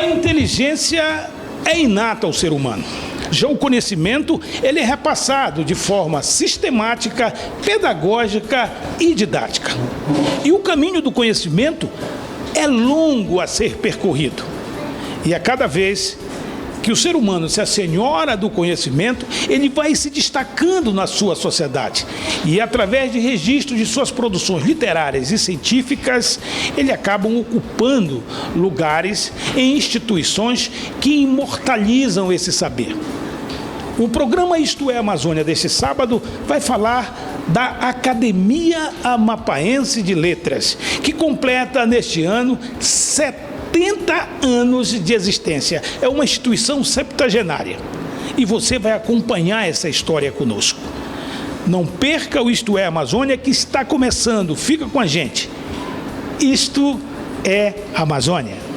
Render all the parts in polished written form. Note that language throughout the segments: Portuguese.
A inteligência é inata ao ser humano. Já o conhecimento, ele é repassado de forma sistemática, pedagógica e didática. E o caminho do conhecimento é longo a ser percorrido. E a cada vez que o ser humano se assenhora do conhecimento, ele vai se destacando na sua sociedade. E através de registros de suas produções literárias e científicas, ele acaba ocupando lugares em instituições que imortalizam esse saber. O programa Isto é Amazônia deste sábado vai falar da Academia Amapaense de Letras, que completa neste ano 70 anos de existência. É uma instituição septuagenária. E você vai acompanhar essa história conosco. Não perca o Isto é Amazônia, que está começando. Fica com a gente. Isto é Amazônia.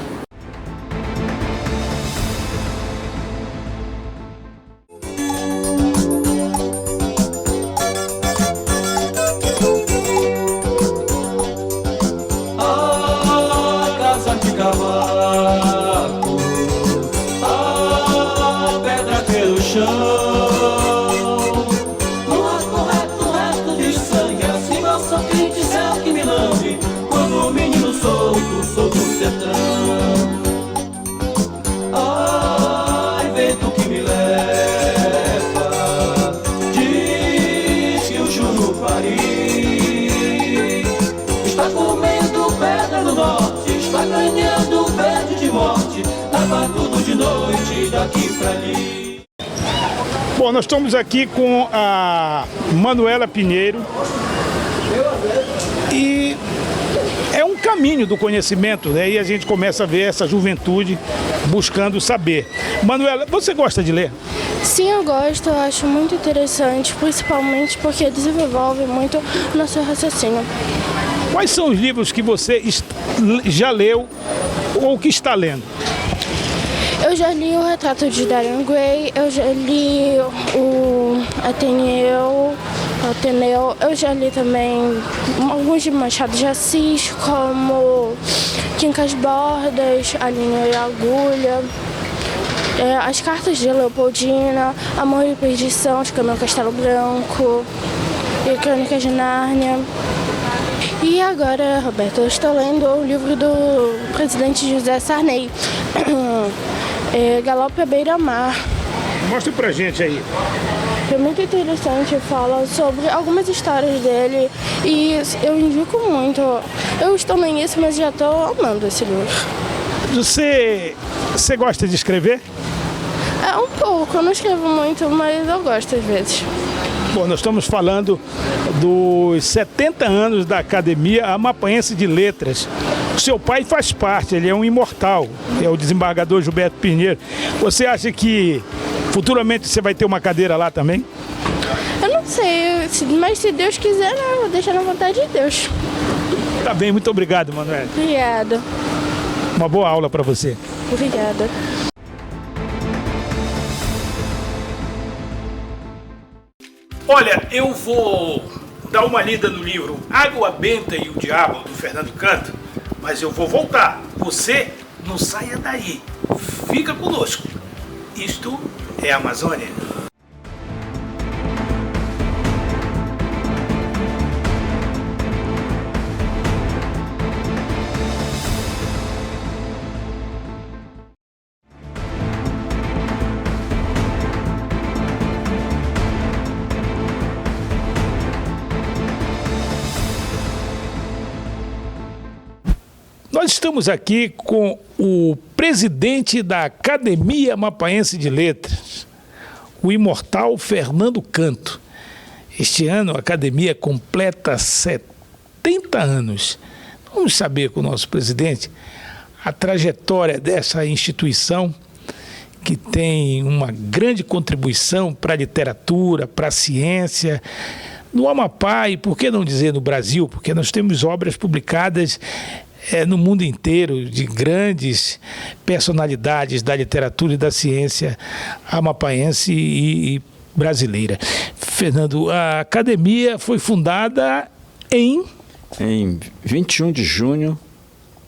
Bom, nós estamos aqui com a Manuela Pinheiro e é um caminho do conhecimento, né? E a gente começa a ver essa juventude buscando saber. Manuela, você gosta de ler? Sim, eu gosto, eu acho muito interessante, principalmente porque desenvolve muito o nosso raciocínio. Quais são os livros que você já leu ou que está lendo? Eu já li o Retrato de Dorian Gray, eu já li o Ateneu, eu já li também alguns de Machado de Assis, como Quincas Bordas, A Linha e a Agulha, As Cartas de Leopoldina, Amor e Perdição, de Camilo Castelo Branco e Crônicas de Nárnia. E agora, Roberto, eu estou lendo o livro do presidente José Sarney, Galope à Beira-Mar. Mostra pra gente aí. É muito interessante, fala sobre algumas histórias dele e eu indico muito. Eu estou no início, mas já estou amando esse livro. Você gosta de escrever? Um pouco, eu não escrevo muito, mas eu gosto às vezes. Bom, nós estamos falando dos 70 anos da Academia Amapaense de Letras. O seu pai faz parte, ele é um imortal, é o desembargador Gilberto Pinheiro. Você acha que futuramente você vai ter uma cadeira lá também? Eu não sei, mas se Deus quiser, né, eu vou deixar na vontade de Deus. Tá bem, muito obrigado, Manuela. Obrigada. Uma boa aula para você. Obrigada. Olha, eu vou dar uma lida no livro Água Benta e o Diabo, do Fernando Canto, mas eu vou voltar. Você não saia daí. Fica conosco. Isto é Amazônia. Nós estamos aqui com o presidente da Academia Amapaense de Letras, o imortal Fernando Canto. Este ano a Academia completa 70 anos. Vamos saber com o nosso presidente a trajetória dessa instituição que tem uma grande contribuição para a literatura, para a ciência, no Amapá e, por que não dizer, no Brasil, porque nós temos obras publicadas no mundo inteiro, de grandes personalidades da literatura e da ciência amapaense e brasileira. Fernando, a academia foi fundada em 21 de junho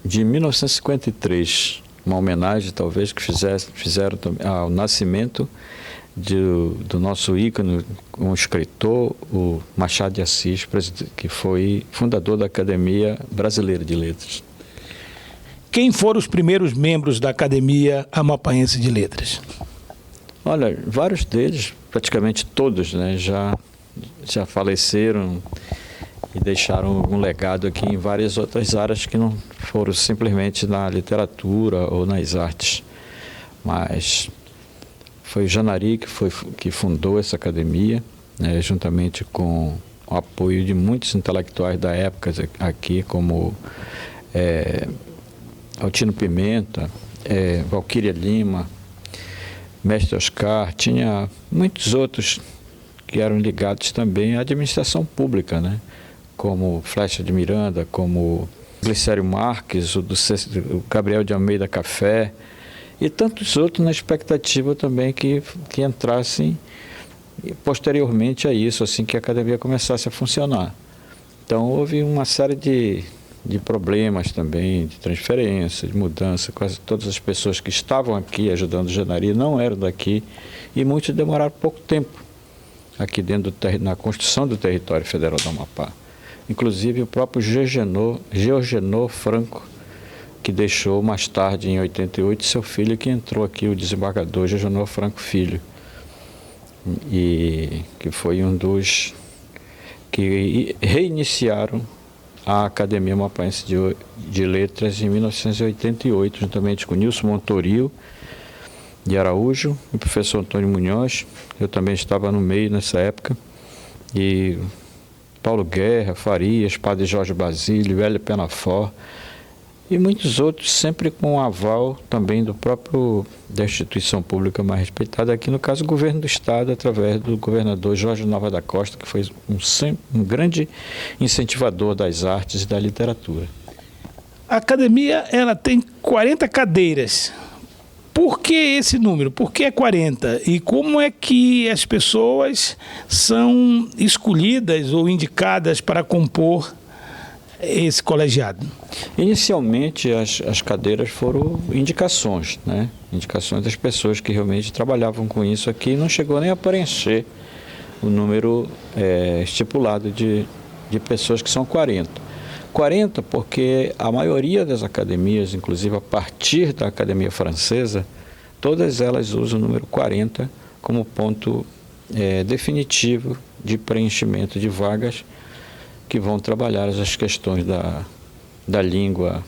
de 1953, uma homenagem, talvez, que fizeram ao nascimento do nosso ícone, um escritor, o Machado de Assis, que foi fundador da Academia Brasileira de Letras. Quem foram os primeiros membros da Academia Amapaense de Letras? Olha, vários deles, praticamente todos, né, já faleceram e deixaram um legado aqui em várias outras áreas que não foram simplesmente na literatura ou nas artes. Mas foi o Janari que fundou essa academia, né, juntamente com o apoio de muitos intelectuais da época aqui, como Altino Pimenta, Valquíria Lima, Mestre Oscar, tinha muitos outros que eram ligados também à administração pública, né? Como Flecha de Miranda, como Glicério Marques, o Gabriel de Almeida Café, e tantos outros na expectativa também que entrassem posteriormente a isso, assim que a academia começasse a funcionar. Então houve uma série de problemas também, de transferência, de mudança. Quase todas as pessoas que estavam aqui ajudando o Janari não eram daqui, e muitos demoraram pouco tempo aqui dentro na construção do território federal do Amapá. Inclusive o próprio Georgenor Franco, que deixou mais tarde, em 88, seu filho, que entrou aqui, o desembargador Georgenor Franco Filho, e que foi um dos que reiniciaram a Academia Amapaense de Letras em 1988, juntamente com Nilson Montoril de Araújo e o professor Antônio Munhoz. Eu também estava no meio nessa época, e Paulo Guerra, Farias, Padre Jorge Basílio, Hélio Penafor e muitos outros, sempre com o aval também da instituição pública mais respeitada, aqui no caso o governo do estado, através do governador Jorge Nova da Costa, que foi um grande incentivador das artes e da literatura. A academia, ela tem 40 cadeiras. Por que esse número? Por que 40? E como é que as pessoas são escolhidas ou indicadas para compor esse colegiado? Inicialmente, as cadeiras foram indicações, né? Indicações das pessoas que realmente trabalhavam com isso aqui, e não chegou nem a preencher o número estipulado de pessoas, que são 40. 40 porque a maioria das academias, inclusive a partir da Academia Francesa, todas elas usam o número 40 como ponto definitivo de preenchimento de vagas que vão trabalhar as questões da língua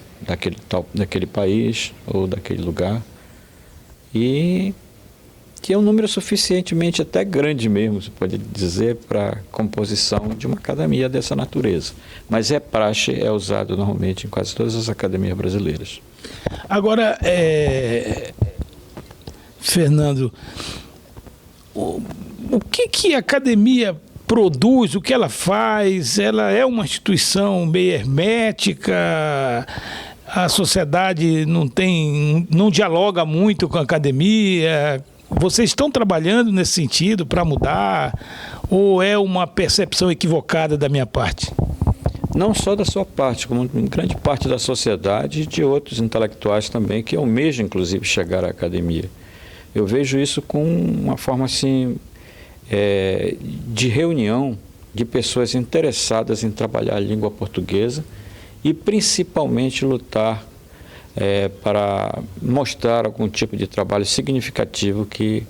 daquele país ou daquele lugar, e que é um número suficientemente até grande mesmo, você pode dizer, para a composição de uma academia dessa natureza. Mas praxe, é usado normalmente em quase todas as academias brasileiras. Agora, Fernando, o que a academia produz, o que ela faz? Ela é uma instituição meio hermética, a sociedade não dialoga muito com a academia. Vocês estão trabalhando nesse sentido para mudar, ou é uma percepção equivocada da minha parte? Não só da sua parte, como grande parte da sociedade e de outros intelectuais também, que almejam, inclusive, chegar à academia. Eu vejo isso com uma forma assim, de reunião de pessoas interessadas em trabalhar a língua portuguesa e principalmente lutar para mostrar algum tipo de trabalho significativo que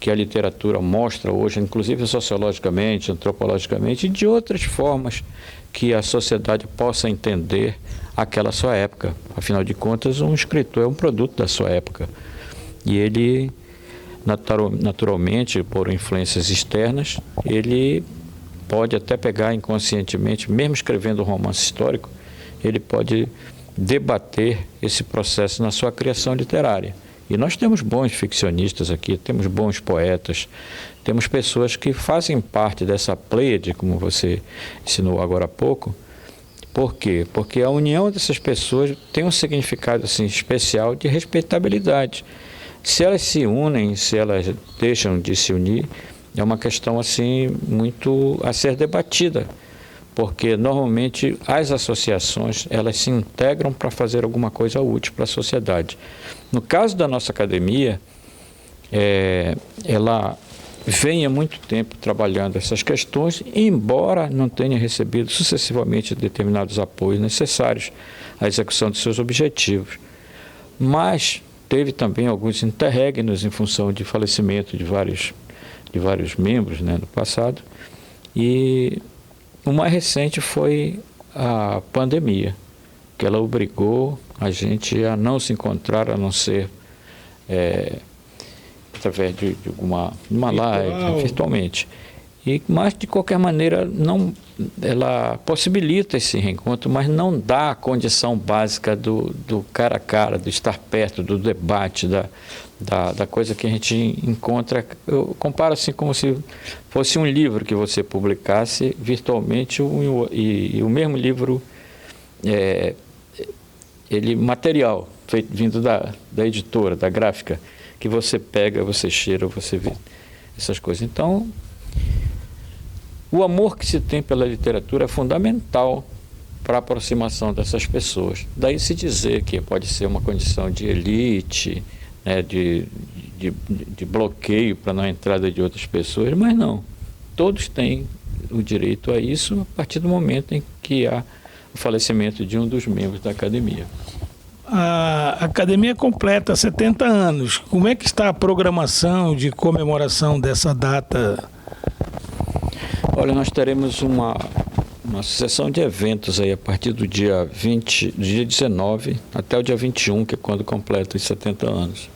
a literatura mostra hoje, inclusive sociologicamente, antropologicamente, e de outras formas que a sociedade possa entender aquela sua época. Afinal de contas, um escritor é um produto da sua época. E ele, naturalmente, por influências externas, ele pode até pegar inconscientemente, mesmo escrevendo um romance histórico, ele pode debater esse processo na sua criação literária. E nós temos bons ficcionistas aqui, temos bons poetas, temos pessoas que fazem parte dessa pleiade, como você ensinou agora há pouco. Por quê? Porque a união dessas pessoas tem um significado assim, especial de respeitabilidade. Se elas se unem, se elas deixam de se unir, é uma questão assim muito a ser debatida, porque normalmente as associações elas se integram para fazer alguma coisa útil para a sociedade. No caso da nossa academia, ela vem há muito tempo trabalhando essas questões, embora não tenha recebido sucessivamente determinados apoios necessários à execução de seus objetivos. Mas teve também alguns interregnos em função de falecimento de vários membros, né, no passado, e o mais recente foi a pandemia, que ela obrigou a gente a não se encontrar, a não ser através de uma live, virtualmente. Mas, de qualquer maneira, ela possibilita esse reencontro, mas não dá a condição básica do cara a cara, do estar perto, do debate, da coisa que a gente encontra. Eu comparo assim como se fosse um livro que você publicasse virtualmente e o mesmo livro, material, vindo da editora, da gráfica, que você pega, você cheira, você vê essas coisas. Então, o amor que se tem pela literatura é fundamental para a aproximação dessas pessoas. Daí se dizer que pode ser uma condição de elite, né, de bloqueio para não entrada de outras pessoas, mas não. Todos têm o direito a isso a partir do momento em que há o falecimento de um dos membros da academia. A academia completa 70 anos. Como é que está a programação de comemoração dessa data? Olha, nós teremos uma sucessão de eventos aí a partir do dia 19 até o dia 21, que é quando completa os 70 anos.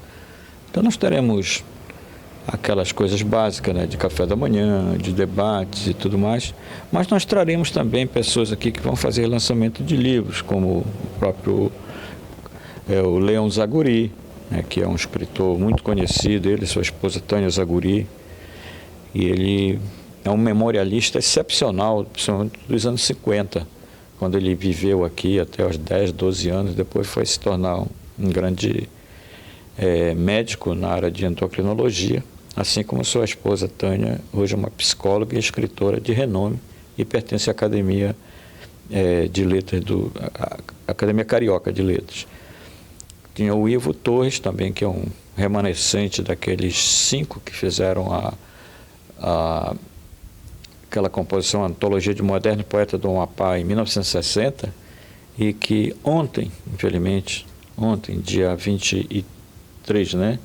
Então nós teremos aquelas coisas básicas, né, de café da manhã, de debates e tudo mais, mas nós traremos também pessoas aqui que vão fazer lançamento de livros, como o próprio o Leão Zaguri, né, que é um escritor muito conhecido, ele e sua esposa Tânia Zaguri, e ele é um memorialista excepcional, principalmente dos anos 50, quando ele viveu aqui até os 10, 12 anos, depois foi se tornar um grande médico na área de endocrinologia, assim como sua esposa Tânia, hoje é uma psicóloga e escritora de renome e pertence à Academia de Letras, Academia Carioca de Letras. Tinha o Ivo Torres também, que é um remanescente daqueles 5 que fizeram aquela composição Antologia de Moderno Poeta do Amapá em 1960 e que ontem, infelizmente, dia 23, né,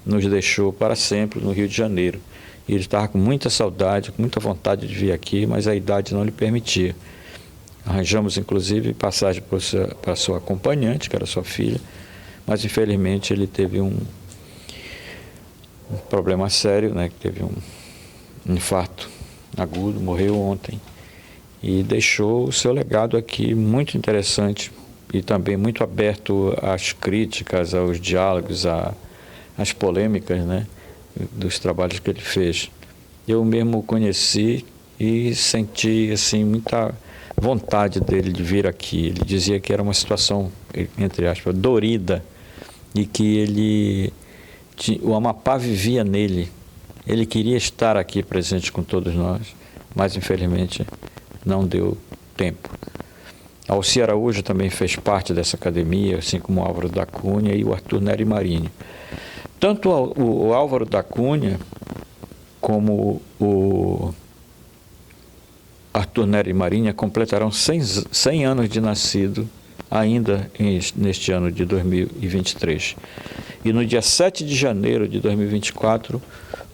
nos deixou para sempre no Rio de Janeiro. E ele estava com muita saudade, com muita vontade de vir aqui, mas a idade não lhe permitia. Arranjamos, inclusive, passagem para sua acompanhante, que era sua filha, mas infelizmente ele teve um problema sério, né, que teve um infarto agudo, morreu ontem e deixou o seu legado aqui muito interessante e também muito aberto às críticas, aos diálogos, às polêmicas, né, dos trabalhos que ele fez. Eu mesmo o conheci e senti assim muita vontade dele de vir aqui. Ele dizia que era uma situação, entre aspas, dorida, e que o Amapá vivia nele. Ele queria estar aqui presente com todos nós, mas infelizmente não deu tempo. Alci Araújo também fez parte dessa academia, assim como o Álvaro da Cunha e o Arthur Neri Marinho. Tanto o Álvaro da Cunha como o Arthur Neri Marinho completarão 100 anos de nascido ainda neste ano de 2023. E no dia 7 de janeiro de 2024,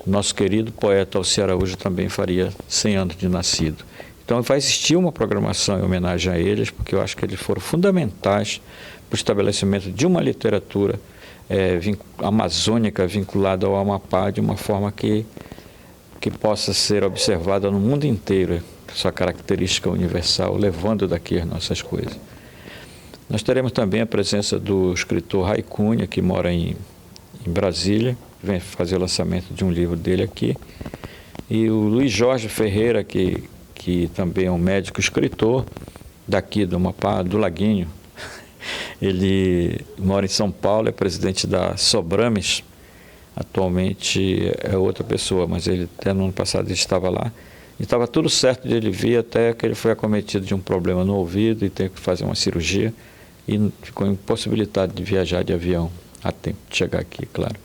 nosso querido poeta Alci Araújo também faria 100 anos de nascido. Então vai existir uma programação em homenagem a eles, porque eu acho que eles foram fundamentais para o estabelecimento de uma literatura amazônica vinculada ao Amapá de uma forma que possa ser observada no mundo inteiro, sua característica universal, levando daqui as nossas coisas. Nós teremos também a presença do escritor Rai Cunha, que mora em Brasília, vem fazer o lançamento de um livro dele aqui, e o Luiz Jorge Ferreira, que também é um médico escritor daqui do Amapá, do Laguinho. Ele mora em São Paulo, é presidente da Sobrames, atualmente é outra pessoa, mas ele até no ano passado estava lá, E estava tudo certo de ele vir, até que ele foi acometido de um problema no ouvido e teve que fazer uma cirurgia e ficou impossibilitado de viajar de avião a tempo de chegar aqui, claro.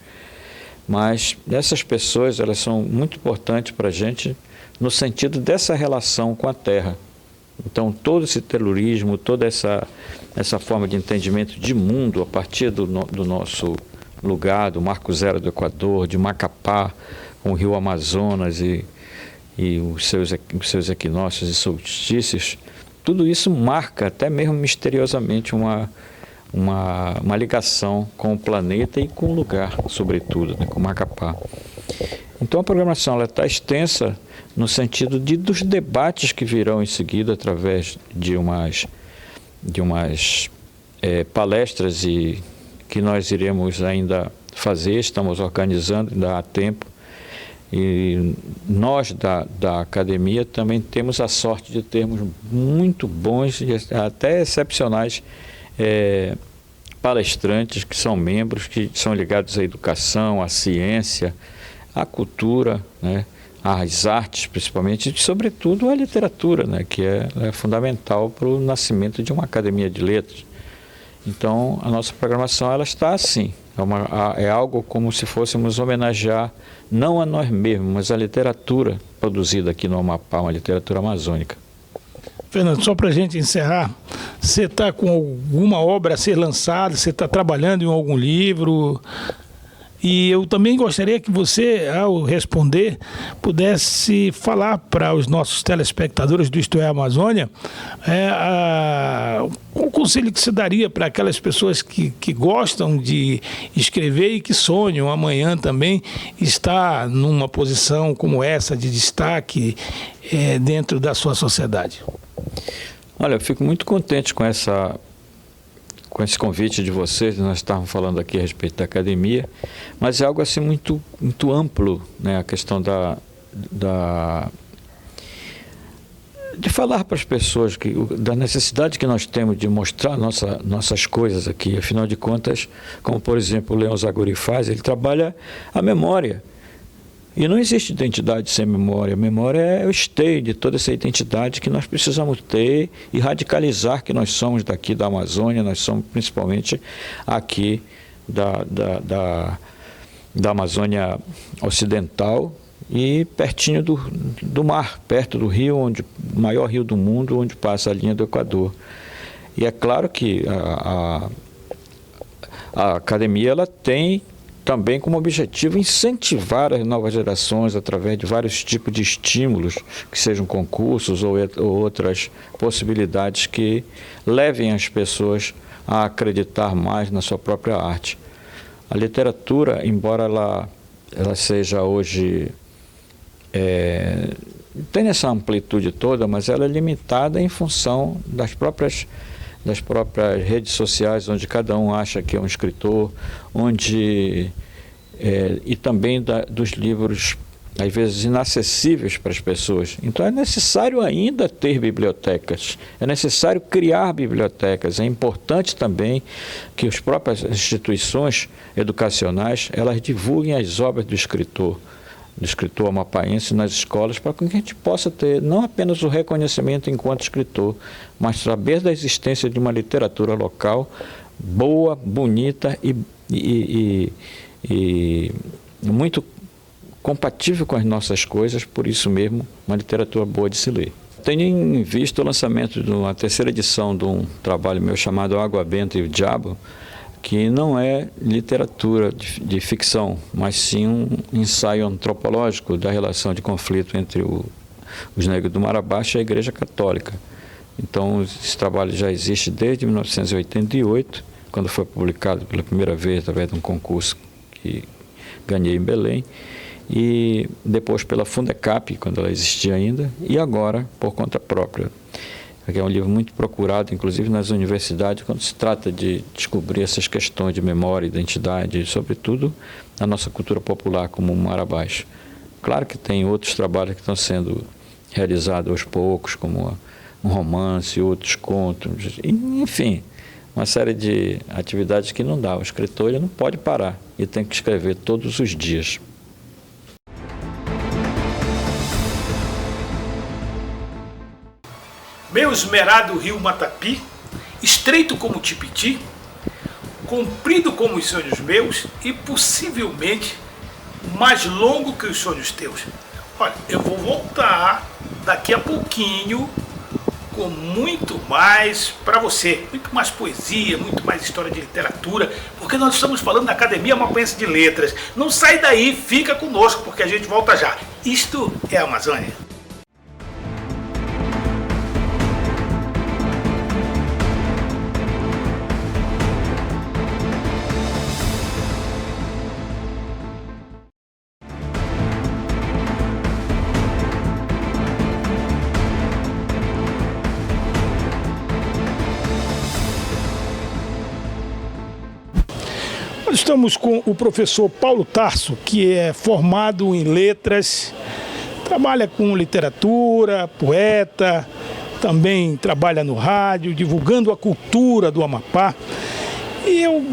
Mas essas pessoas, elas são muito importantes para a gente no sentido dessa relação com a terra. Então, todo esse terrorismo, toda essa forma de entendimento de mundo a partir do nosso lugar, do Marco Zero do Equador, de Macapá, com o rio Amazonas e os seus equinócios e solstícios, tudo isso marca até mesmo misteriosamente uma ligação com o planeta e com o lugar, sobretudo, né, com Macapá. Então a programação está extensa no sentido dos debates que virão em seguida através de umas palestras que nós iremos ainda fazer, estamos organizando, ainda há tempo. E nós da academia também temos a sorte de termos muito bons e até excepcionais palestrantes que são membros, que são ligados à educação, à ciência, à cultura, né, às artes principalmente, e sobretudo à literatura, né, que é fundamental para o nascimento de uma academia de letras. Então a nossa programação ela está assim, é algo como se fôssemos homenagear não a nós mesmos, mas a literatura produzida aqui no Amapá, uma literatura amazônica. Fernando, só para a gente encerrar, você está com alguma obra a ser lançada, você está trabalhando em algum livro? E eu também gostaria que você, ao responder, pudesse falar para os nossos telespectadores do Isto é Amazônia, qual o conselho que você daria para aquelas pessoas que gostam de escrever e que sonham amanhã também estar numa posição como essa de destaque dentro da sua sociedade? Olha, eu fico muito contente com esse convite de vocês. Nós estávamos falando aqui a respeito da academia, mas é algo assim muito, muito amplo, né? A questão de falar para as pessoas da necessidade que nós temos de mostrar nossas coisas aqui. Afinal de contas, como por exemplo o Leão Zaguri faz, ele trabalha a memória. E não existe identidade sem memória. A memória é o esteio de toda essa identidade que nós precisamos ter e radicalizar que nós somos daqui da Amazônia, nós somos principalmente aqui da Amazônia Ocidental e pertinho do mar, perto do rio, o maior rio do mundo, onde passa a linha do Equador. E é claro que a academia ela tem também como objetivo incentivar as novas gerações através de vários tipos de estímulos, que sejam concursos ou outras possibilidades que levem as pessoas a acreditar mais na sua própria arte. A literatura, embora ela seja hoje, tem essa amplitude toda, mas ela é limitada em função das próprias redes sociais, onde cada um acha que é um escritor, e também dos livros, às vezes, inacessíveis para as pessoas. Então é necessário ainda ter bibliotecas, é necessário criar bibliotecas. É importante também que as próprias instituições educacionais, elas divulguem as obras do escritor amapaense nas escolas, para que a gente possa ter não apenas o reconhecimento enquanto escritor, mas saber da existência de uma literatura local boa, bonita e muito compatível com as nossas coisas, por isso mesmo, uma literatura boa de se ler. Tenho em vista o lançamento de uma terceira edição de um trabalho meu chamado Água Benta e o Diabo, que não é literatura de ficção, mas sim um ensaio antropológico da relação de conflito entre os negros do Mar Abaixo e a Igreja Católica. Então, esse trabalho já existe desde 1988, quando foi publicado pela primeira vez através de um concurso que ganhei em Belém, e depois pela Fundecap, quando ela existia ainda, e agora por conta própria. É um livro muito procurado, inclusive nas universidades, quando se trata de descobrir essas questões de memória, identidade, e sobretudo a nossa cultura popular como o Mar Abaixo. Claro que tem outros trabalhos que estão sendo realizados aos poucos, como um romance, outros contos, enfim, uma série de atividades que não dá. O escritor ele não pode parar e tem que escrever todos os dias. Meu esmerado rio Matapi, estreito como Tipiti, comprido como os sonhos meus e possivelmente mais longo que os sonhos teus. Olha, eu vou voltar daqui a pouquinho com muito mais para você, muito mais poesia, muito mais história de literatura, porque nós estamos falando da Academia Amapaense de Letras. Não sai daí, fica conosco, porque a gente volta já. Isto é a Amazônia. Nós estamos com o professor Paulo Tarso, que é formado em letras, trabalha com literatura, poeta, também trabalha no rádio, divulgando a cultura do Amapá. E eu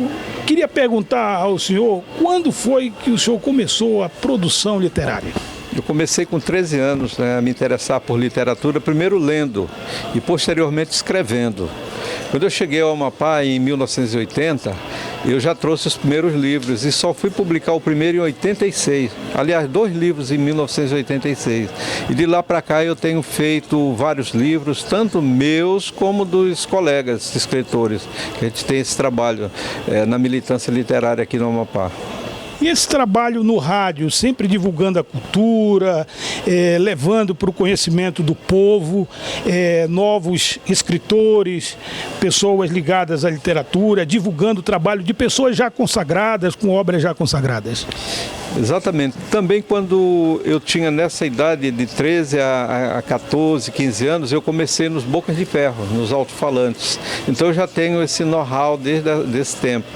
queria perguntar ao senhor, quando foi que o senhor começou a produção literária? Eu comecei com 13 anos, né, a me interessar por literatura, primeiro lendo e posteriormente escrevendo. Quando eu cheguei ao Amapá em 1980, eu já trouxe os primeiros livros e só fui publicar o primeiro em 86. Aliás, 2 livros em 1986. E de lá para cá eu tenho feito vários livros, tanto meus como dos colegas escritores, que a gente tem esse trabalho na militância literária aqui no Amapá. E esse trabalho no rádio, sempre divulgando a cultura, levando para o conhecimento do povo, novos escritores, pessoas ligadas à literatura, divulgando o trabalho de pessoas já consagradas, com obras já consagradas. Exatamente. Também quando eu tinha nessa idade de 13 a 14, 15 anos, eu comecei nos Bocas de Ferro, nos alto-falantes. Então eu já tenho esse know-how desde esse tempo.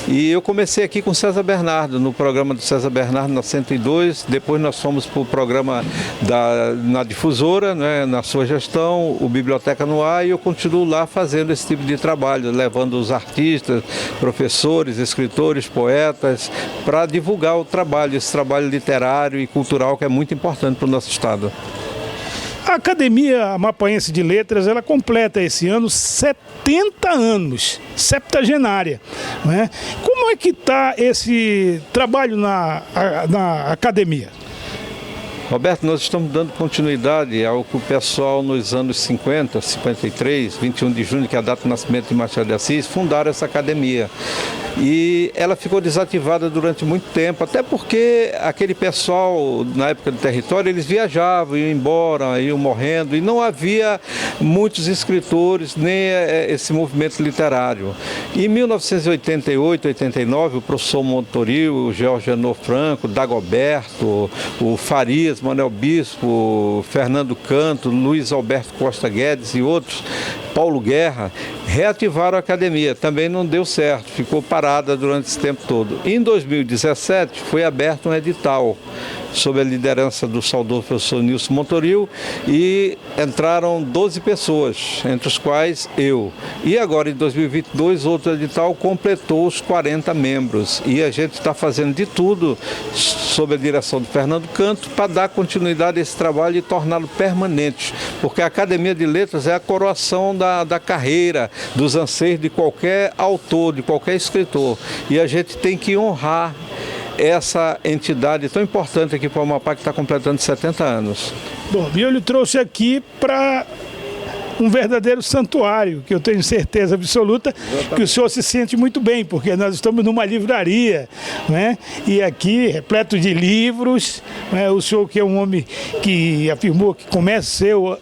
E eu comecei aqui com César Bernardo, no programa do César Bernardo na 102, depois nós fomos para o programa na difusora, né, na sua gestão, o Biblioteca no Ar, e eu continuo lá fazendo esse tipo de trabalho, levando os artistas, professores, escritores, poetas, para divulgar o trabalho, esse trabalho literário e cultural que é muito importante para o nosso estado. A Academia Amapaense de Letras, ela completa esse ano 70 anos, septagenária, né? Como é que está esse trabalho na academia? Roberto, nós estamos dando continuidade ao que o pessoal nos anos 50, 53, 21 de junho, que é a data do nascimento de Machado de Assis, fundaram essa academia. E ela ficou desativada durante muito tempo, até porque aquele pessoal, na época do território, eles viajavam, iam embora, iam morrendo, e não havia muitos escritores, nem esse movimento literário. Em 1988, 89, o professor Montoril, o Jorge Anor Franco, Dagoberto, o Farias, Manuel Bispo, Fernando Canto, Luiz Alberto Costa Guedes e outros, Paulo Guerra, reativaram a academia. Também não deu certo, ficou parada durante esse tempo todo. Em 2017 foi aberto um edital sob a liderança do saudoso professor Nilson Montoril e entraram 12 pessoas, entre os quais eu. E agora em 2022 outro edital completou os 40 membros e a gente está fazendo de tudo sob a direção do Fernando Canto para dar continuidade a esse trabalho e torná-lo permanente, porque a Academia de Letras é a coroação da carreira, dos anseios de qualquer autor, de qualquer escritor, e a gente tem que honrar essa entidade tão importante aqui para o Amapá, que está completando 70 anos. Bom, e eu lhe trouxe aqui para um verdadeiro santuário, que eu tenho certeza absoluta que o senhor se sente muito bem, porque nós estamos numa livraria, né? E aqui, repleto de livros, né? O senhor que é um homem que afirmou que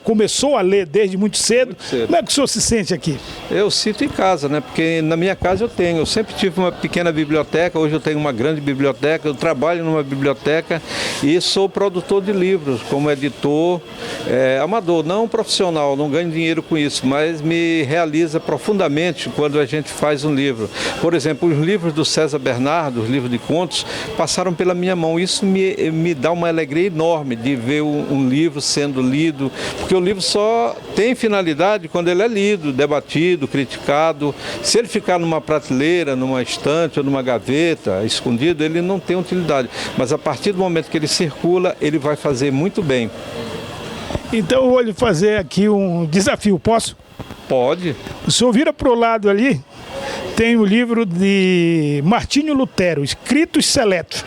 começou a ler desde muito cedo. Como é que o senhor se sente aqui? Eu sinto em casa, né? Porque na minha casa eu sempre tive uma pequena biblioteca, hoje eu tenho uma grande biblioteca, eu trabalho numa biblioteca e sou produtor de livros, como editor, amador, não profissional, não ganho dinheiro com isso, mas me realiza profundamente quando a gente faz um livro. Por exemplo, os livros do César Bernardo, os livros de contos, passaram pela minha mão. Isso me dá uma alegria enorme de ver um livro sendo lido, porque o livro só tem finalidade quando ele é lido, debatido, criticado. Se ele ficar numa prateleira, numa estante ou numa gaveta, escondido, ele não tem utilidade. Mas a partir do momento que ele circula, ele vai fazer muito bem. Então eu vou lhe fazer aqui um desafio, posso? Pode. O senhor vira para o lado ali, tem o livro de Martinho Lutero, Escritos Seletos.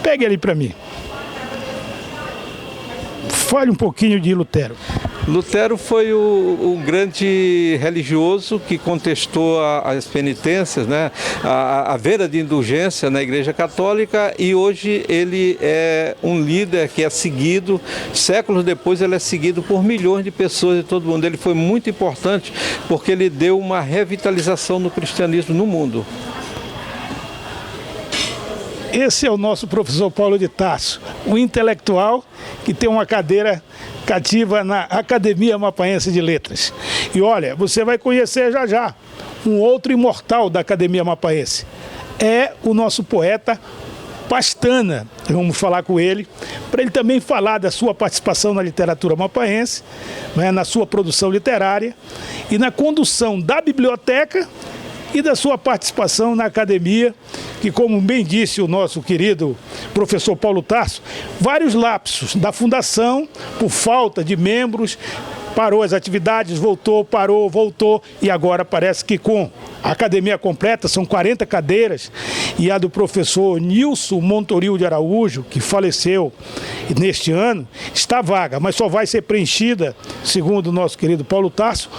Pegue ali para mim. Fale um pouquinho de Lutero. Lutero foi o grande religioso que contestou as penitências, né? A vera de indulgência na Igreja Católica, e hoje ele é um líder que é seguido, séculos depois ele é seguido por milhões de pessoas de todo mundo. Ele foi muito importante porque ele deu uma revitalização no cristianismo no mundo. Esse é o nosso professor Paulo de Tarso, um intelectual que tem uma cadeira cativa na Academia Amapaense de Letras. E olha, você vai conhecer já já um outro imortal da Academia Amapaense. É o nosso poeta Pastana. Vamos falar com ele, para ele também falar da sua participação na literatura amapaense, né, na sua produção literária e na condução da biblioteca e da sua participação na academia, que, como bem disse o nosso querido professor Paulo Tarso, vários lapsos da fundação, por falta de membros, parou as atividades, voltou, parou, voltou, e agora parece que com a academia completa, são 40 cadeiras, e a do professor Nilson Montoril de Araújo, que faleceu neste ano, está vaga, mas só vai ser preenchida, segundo o nosso querido Paulo Tarso,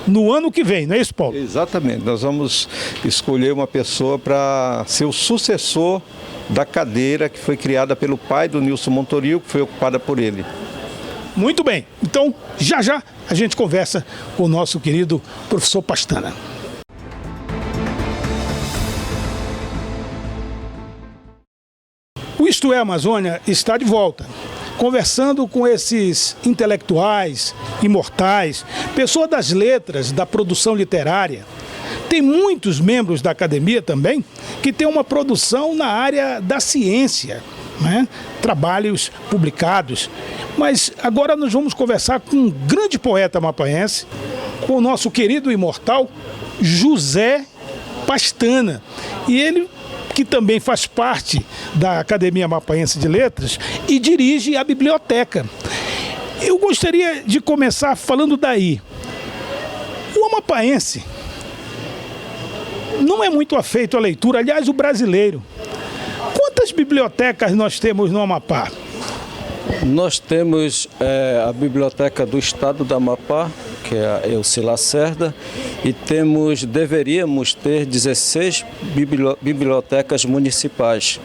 no ano que vem, não é isso, Paulo? Exatamente, nós vamos escolher uma pessoa para ser o sucessor da cadeira que foi criada pelo pai do Nilson Montoril, que foi ocupada por ele. Muito bem, então já já a gente conversa com o nosso querido professor Pastana. O Isto é Amazônia está de volta, conversando com esses intelectuais, imortais, pessoas das letras, da produção literária. Tem muitos membros da academia também que têm uma produção na área da ciência, né? Trabalhos publicados. Mas agora nós vamos conversar com um grande poeta amapaense, com o nosso querido imortal José Pastana. E ele, que também faz parte da Academia Amapaense de Letras e dirige a biblioteca. Eu gostaria de começar falando daí. O amapaense não é muito afeito à leitura, aliás, o brasileiro. Quantas bibliotecas nós temos no Amapá? Nós temos a Biblioteca do Estado do Amapá, que é a Elci Lacerda, e deveríamos ter 16 bibliotecas municipais,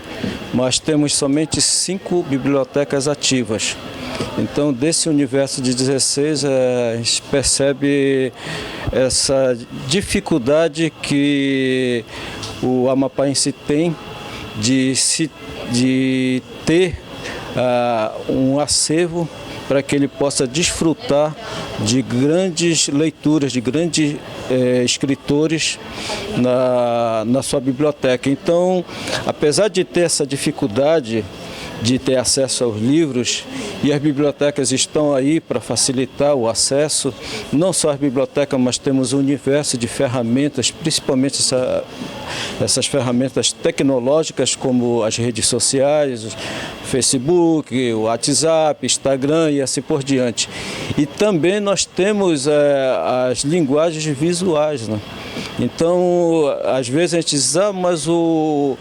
mas temos somente 5 bibliotecas ativas. Então, desse universo de 16, a gente percebe essa dificuldade que o amapaense tem de ter um acervo para que ele possa desfrutar de grandes leituras, de grandes escritores na sua biblioteca. Então, apesar de ter essa dificuldade de ter acesso aos livros, e as bibliotecas estão aí para facilitar o acesso, não só as bibliotecas, mas temos um universo de ferramentas, principalmente essas ferramentas tecnológicas como as redes sociais, Facebook, o WhatsApp, Instagram e assim por diante. E também nós temos as linguagens visuais, né? Então, às vezes a gente diz, mas o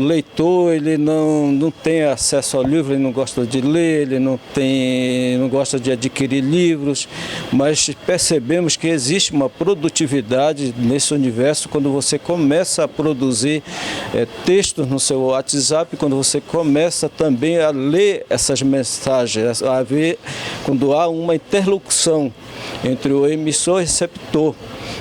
leitor ele não tem acesso ao livro, ele não gosta de ler, ele não gosta de adquirir livros, mas percebemos que existe uma produtividade nesse universo quando você começa a produzir textos no seu WhatsApp, quando você começa também a ler essas mensagens, a ver quando há uma interlocução entre o emissor e o receptor,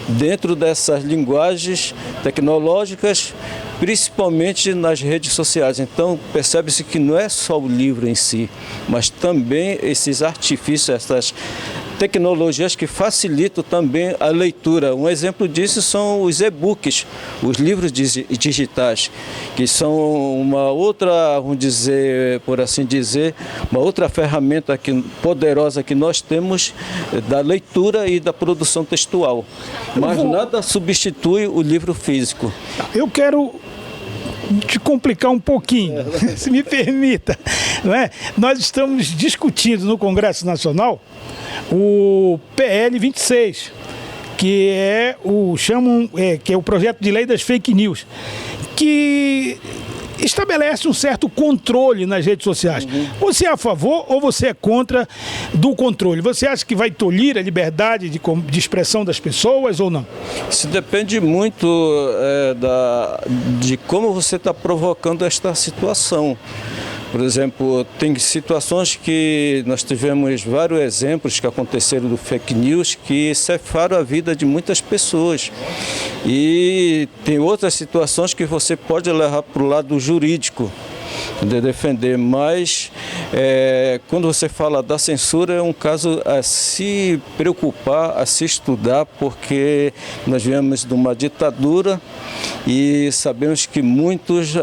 dentro dessas linguagens tecnológicas, principalmente nas redes sociais. Então, percebe-se que não é só o livro em si, mas também esses artifícios, essas tecnologias que facilitam também a leitura. Um exemplo disso são os e-books, os livros digitais, que são uma outra, vamos dizer, por assim dizer, uma outra ferramenta poderosa que nós temos da leitura e da produção textual. Mas nada substitui o livro físico. Eu quero te complicar um pouquinho, se me permita. Não é? Nós estamos discutindo no Congresso Nacional o PL 26, que é o projeto de lei das fake news, que estabelece um certo controle nas redes sociais. Você é a favor ou você é contra do controle? Você acha que vai tolir a liberdade de expressão das pessoas ou não? Isso depende muito de como você está provocando esta situação. Por exemplo, tem situações que nós tivemos vários exemplos que aconteceram do fake news que cefaram a vida de muitas pessoas. E tem outras situações que você pode levar para o lado jurídico de defender, mas quando você fala da censura é um caso a se preocupar, a se estudar, porque nós viemos de uma ditadura e sabemos que muitos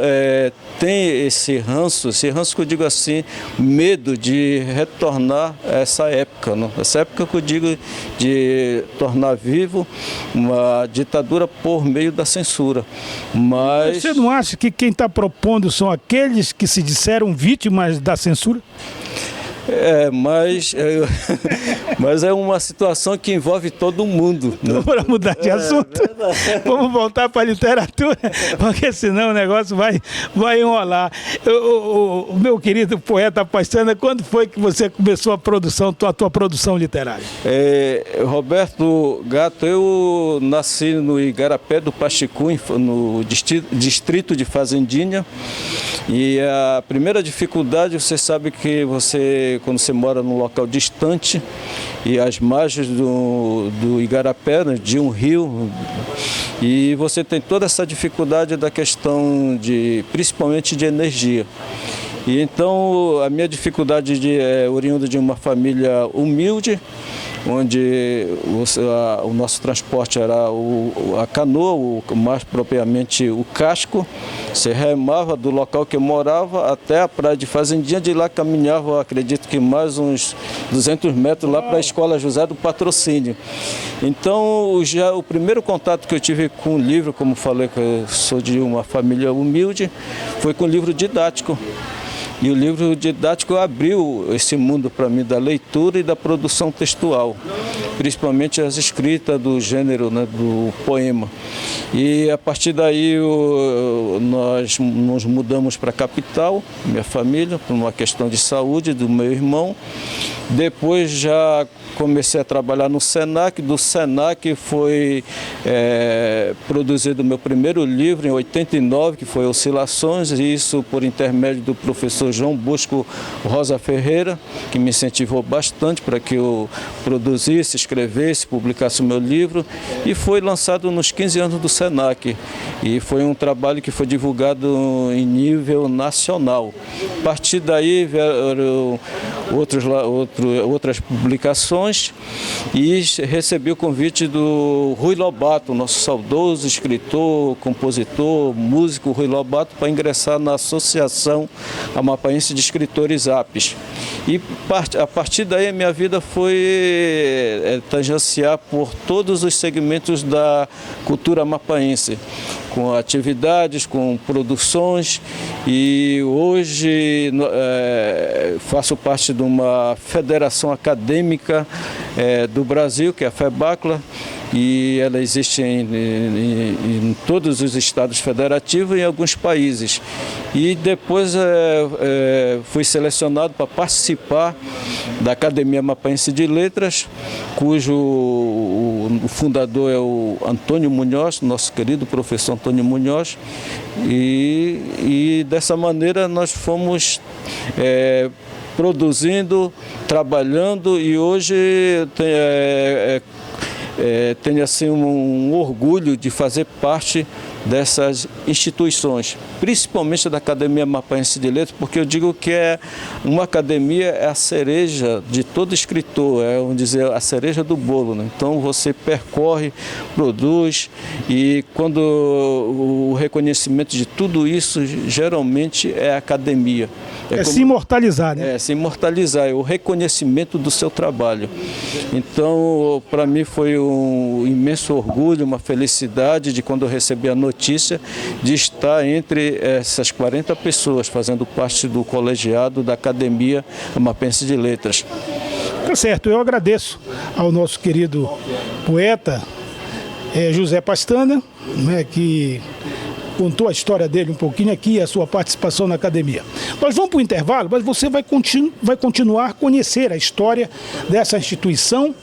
têm esse ranço que eu digo assim, medo de retornar a essa época, não? Essa época que eu digo de tornar vivo uma ditadura por meio da censura. Mas você não acha que quem está propondo são aqueles que se disseram vítimas da censura? Mas é uma situação que envolve todo mundo, né? Para mudar de assunto, vamos voltar para a literatura, porque senão o negócio vai enrolar. O meu querido poeta Pastana, quando foi que você começou a tua produção literária? Roberto Gato, eu nasci no Igarapé do Paxicu, no distrito de Fazendinha, e a primeira dificuldade, você sabe que quando você mora num local distante e às margens do Igarapé, né, de um rio, e você tem toda essa dificuldade da questão principalmente de energia. E então a minha dificuldade é oriunda de uma família humilde, onde o nosso transporte era a canoa, mais propriamente o casco. Você remava do local que eu morava até a praia de Fazendinha, de lá caminhava, acredito que mais uns 200 metros lá para a Escola José do Patrocínio. Então, já o primeiro contato que eu tive com o livro, como falei que eu sou de uma família humilde, foi com o livro didático. E o livro didático abriu esse mundo para mim da leitura e da produção textual, principalmente as escritas do gênero, né, do poema. E a partir daí nós nos mudamos para a capital, minha família, por uma questão de saúde do meu irmão. Depois já comecei a trabalhar no Senac. Do Senac foi produzido o meu primeiro livro em 89, que foi Oscilações, e isso por intermédio do professor João Bosco Rosa Ferreira, que me incentivou bastante para que eu produzisse, escrevesse, publicasse o meu livro, e foi lançado nos 15 anos do Senac. E foi um trabalho que foi divulgado em nível nacional. A partir daí vieram outras publicações e recebi o convite do Rui Lobato, nosso saudoso escritor, compositor, músico Rui Lobato, para ingressar na Associação Amapaense de Escritores APES. E a partir daí a minha vida foi tangenciar por todos os segmentos da cultura amapaense, com atividades, com produções, e hoje faço parte de uma federação acadêmica do Brasil, que é a FEBACLA, e ela existe em todos os estados federativos e em alguns países. E depois fui selecionado para participar da Academia Amapaense de Letras, cujo o fundador é o Antônio Munhoz, nosso querido professor Antônio Munhoz, e dessa maneira nós fomos produzindo, trabalhando, e hoje tenho assim um orgulho de fazer parte dessas instituições, principalmente da Academia Amapaense de Letras, porque eu digo que uma academia é a cereja de todo escritor, vamos dizer, a cereja do bolo, né? Então você percorre, produz, e quando o reconhecimento de tudo isso geralmente é a academia. se imortalizar, né? É, se imortalizar, é o reconhecimento do seu trabalho. Então, para mim foi um imenso orgulho, uma felicidade de quando eu recebi a notícia de estar entre essas 40 pessoas fazendo parte do colegiado da Academia Amapense de Letras. Tá certo, eu agradeço ao nosso querido poeta José Pastana, né, que contou a história dele um pouquinho aqui, a sua participação na academia. Nós vamos para o intervalo, mas você vai continuar a conhecer a história dessa instituição,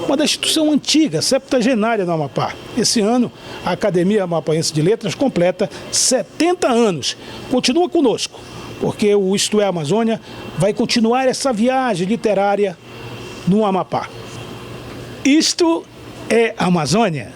uma da instituição antiga, septuagenária no Amapá. Esse ano, a Academia Amapaense de Letras completa 70 anos. Continua conosco, porque o Isto é Amazônia vai continuar essa viagem literária no Amapá. Isto é Amazônia.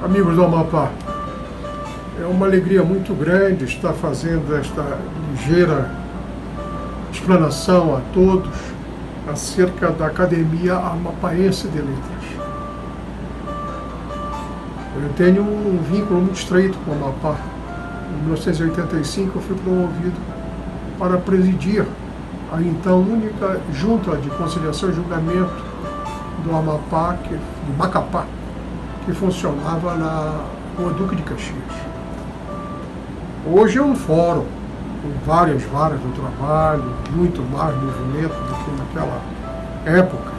Amigos do Amapá, é uma alegria muito grande estar fazendo esta ligeira explanação a todos acerca da Academia Amapaense de Letras. Eu tenho um vínculo muito estreito com o Amapá. Em 1985 eu fui promovido para presidir a então única junta de conciliação e julgamento do Amapá, de Macapá, que funcionava na Rua Duque de Caxias. Hoje é um fórum com várias varas do trabalho, muito mais movimento do que naquela época,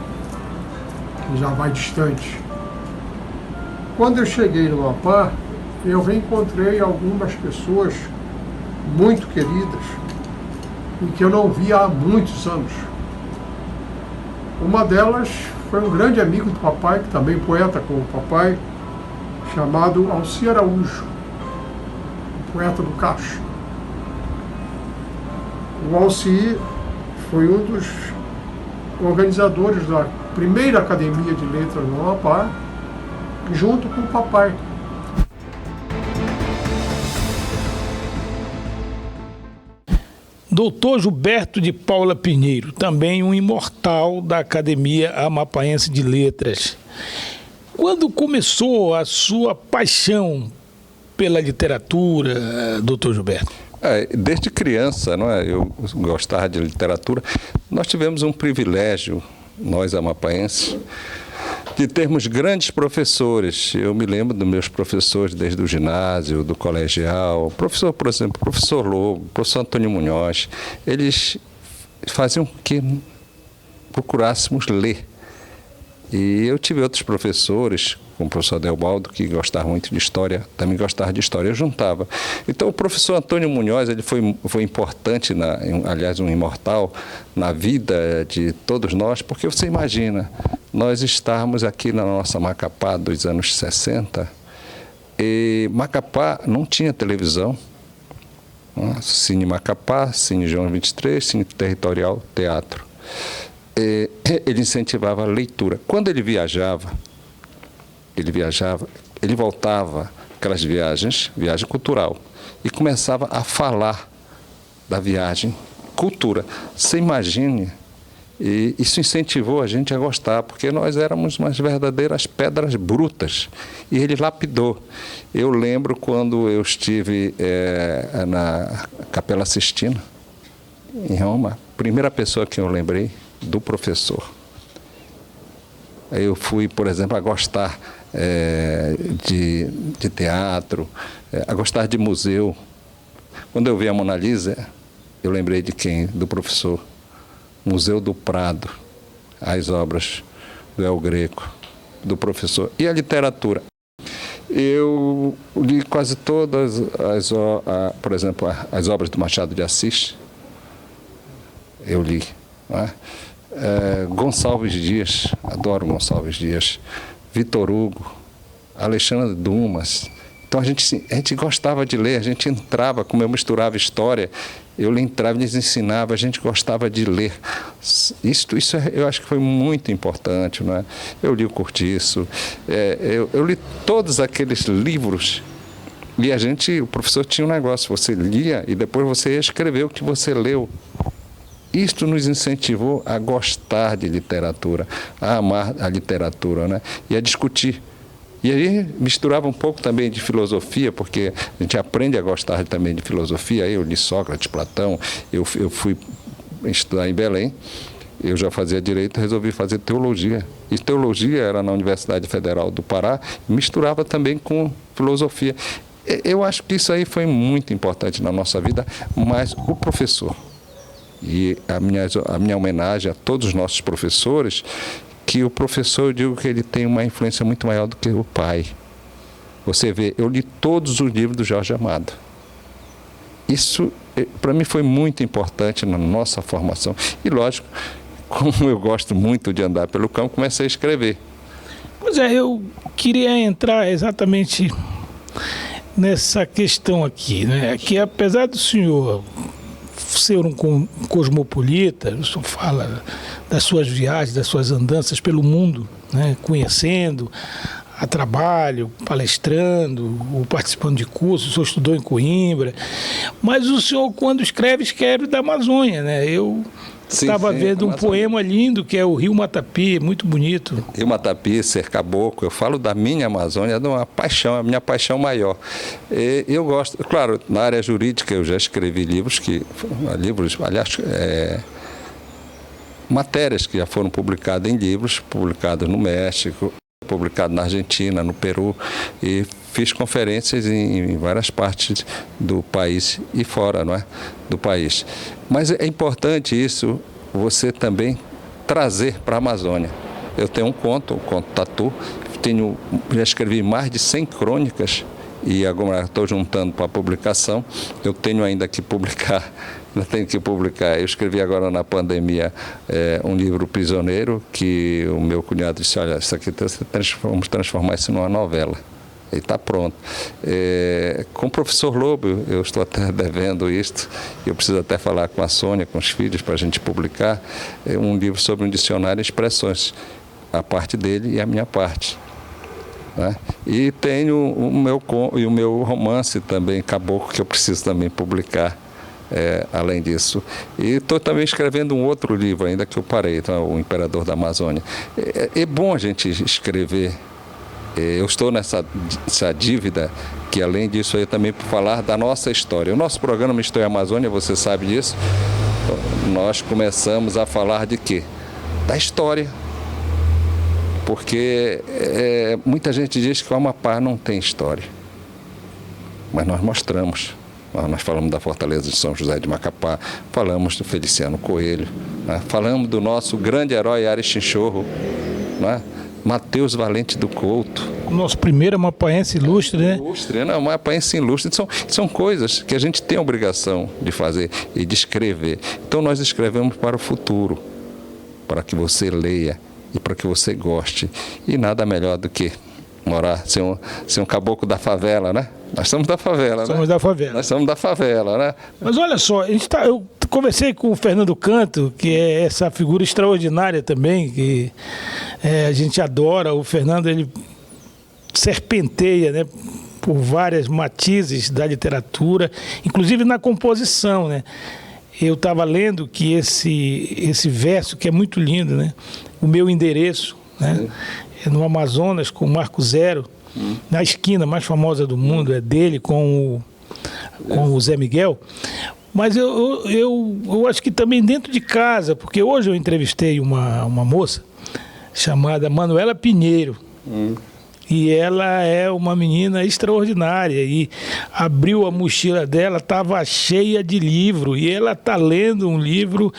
que já vai distante. Quando eu cheguei no Amapá, eu reencontrei algumas pessoas muito queridas e que eu não via há muitos anos. Uma delas foi um grande amigo do papai, que também poeta como o papai, chamado Alci Araújo, poeta do Cacho. O Alci foi um dos organizadores da primeira Academia de Letras no Amapá, junto com o papai. Doutor Gilberto de Paula Pinheiro, também um imortal da Academia Amapaense de Letras. Quando começou a sua paixão pela literatura, doutor Gilberto? Desde criança, não é? Eu gostava de literatura. Nós tivemos um privilégio, nós amapaenses, de termos grandes professores. Eu me lembro dos meus professores desde o ginásio, do colegial, professor, por exemplo, professor Lobo, professor Antônio Munhoz. Eles faziam com que procurássemos ler. E eu tive outros professores, como o professor Delbaldo, que gostava muito de história, também gostava de história, eu juntava. Então o professor Antônio Munhoz, ele foi importante, aliás, um imortal, na vida de todos nós, porque você imagina, nós estávamos aqui na nossa Macapá dos anos 60, e Macapá não tinha televisão, Cine Macapá, Cine João 23, Cine Territorial, teatro. Ele incentivava a leitura. Quando ele viajava, ele voltava, aquelas viagem cultural, e começava a falar da viagem, cultura. Você imagine, e isso incentivou a gente a gostar, porque nós éramos umas verdadeiras pedras brutas, e ele lapidou. Eu lembro quando eu estive na Capela Sistina, em Roma, a primeira pessoa que eu lembrei, do professor. Eu fui, por exemplo, a gostar de teatro, a gostar de museu. Quando eu vi a Mona Lisa, eu lembrei de quem? Do professor. Museu do Prado, as obras do El Greco, do professor. E a literatura? Eu li quase todas por exemplo, as obras do Machado de Assis. Eu li, não é? Gonçalves Dias, adoro Gonçalves Dias, Vitor Hugo, Alexandre Dumas, Então a gente gostava de ler, a gente entrava, como eu misturava história, eu entrava e lhes ensinava, a gente gostava de ler. Isso eu acho que foi muito importante, não é? Eu li o Cortiço, eu li todos aqueles livros. E o professor tinha um negócio, você lia e depois você ia escrever o que você leu. Isto nos incentivou a gostar de literatura, a amar a literatura, né? E a discutir. E aí misturava um pouco também de filosofia, porque a gente aprende a gostar também de filosofia. Eu li Sócrates, Platão, eu fui estudar em Belém, eu já fazia direito, resolvi fazer teologia. E teologia era na Universidade Federal do Pará, e misturava também com filosofia. Eu acho que isso aí foi muito importante na nossa vida, mas o professor, e a minha homenagem a todos os nossos professores, que o professor, eu digo que ele tem uma influência muito maior do que o pai. Você vê, eu li todos os livros do Jorge Amado. Isso, para mim, foi muito importante na nossa formação. E, lógico, como eu gosto muito de andar pelo campo, comecei a escrever. Pois é, eu queria entrar exatamente nessa questão aqui, né? Que apesar do senhor ser um cosmopolita, o senhor fala das suas viagens, das suas andanças pelo mundo, né? Conhecendo, a trabalho, palestrando, ou participando de cursos, o senhor estudou em Coimbra, mas o senhor, quando escreve da Amazônia, né? Eu estava vendo um poema lindo, que é o Rio Matapi, muito bonito. Rio Matapi, Ser Caboclo, eu falo da minha Amazônia, de uma paixão, a minha paixão maior. Eu gosto, claro, na área jurídica eu já escrevi livros, aliás, matérias que já foram publicadas em livros, publicadas no México, publicado na Argentina, no Peru, e fiz conferências em várias partes do país e fora, não é? Do país. Mas é importante isso, você também trazer para a Amazônia. Eu tenho um conto, o Conto Tatu, já escrevi mais de 100 crônicas e agora estou juntando para publicação. Eu tenho ainda que publicar. Eu escrevi agora na pandemia um livro Prisioneiro, que o meu cunhado disse, olha, isso aqui vamos transformar isso numa novela. E está pronto. Com o professor Lobo, eu estou até devendo isto, eu preciso até falar com a Sônia, com os filhos, para a gente publicar um livro sobre um dicionário de expressões, a parte dele e a minha parte. Né? E tenho o meu romance também, Caboclo, que eu preciso também publicar. Além disso. E estou também escrevendo um outro livro ainda que eu parei, então, O Imperador da Amazônia. É bom a gente escrever. Eu estou nessa dívida, que além disso aí também por falar da nossa história. O nosso programa História Amazônia, você sabe disso, nós começamos a falar de quê? Da história. Porque muita gente diz que o Amapá não tem história. Mas nós mostramos. Nós falamos da Fortaleza de São José de Macapá, falamos do Feliciano Coelho, né? Falamos do nosso grande herói Ares Chinchorro, né? Mateus Valente do Couto. Nosso primeiro amapaense ilustre, né? Amapaense ilustre. São coisas que a gente tem a obrigação de fazer e de escrever. Então nós escrevemos para o futuro, para que você leia e para que você goste. E nada melhor do que ser um caboclo da favela, né? Nós somos da favela, né? Nós somos da favela, né? Mas olha só, eu conversei com o Fernando Canto, que é essa figura extraordinária também, que a gente adora. O Fernando, ele serpenteia, né, por várias matizes da literatura, inclusive na composição, né? Eu estava lendo que esse verso, que é muito lindo, né? O meu endereço, né? É no Amazonas, com o Marco Zero, na esquina mais famosa do mundo, é dele com o Zé Miguel. Mas eu acho que também dentro de casa, porque hoje eu entrevistei uma moça chamada Manuela Pinheiro. E ela é uma menina extraordinária, e abriu a mochila dela, estava cheia de livro, e ela está lendo um livro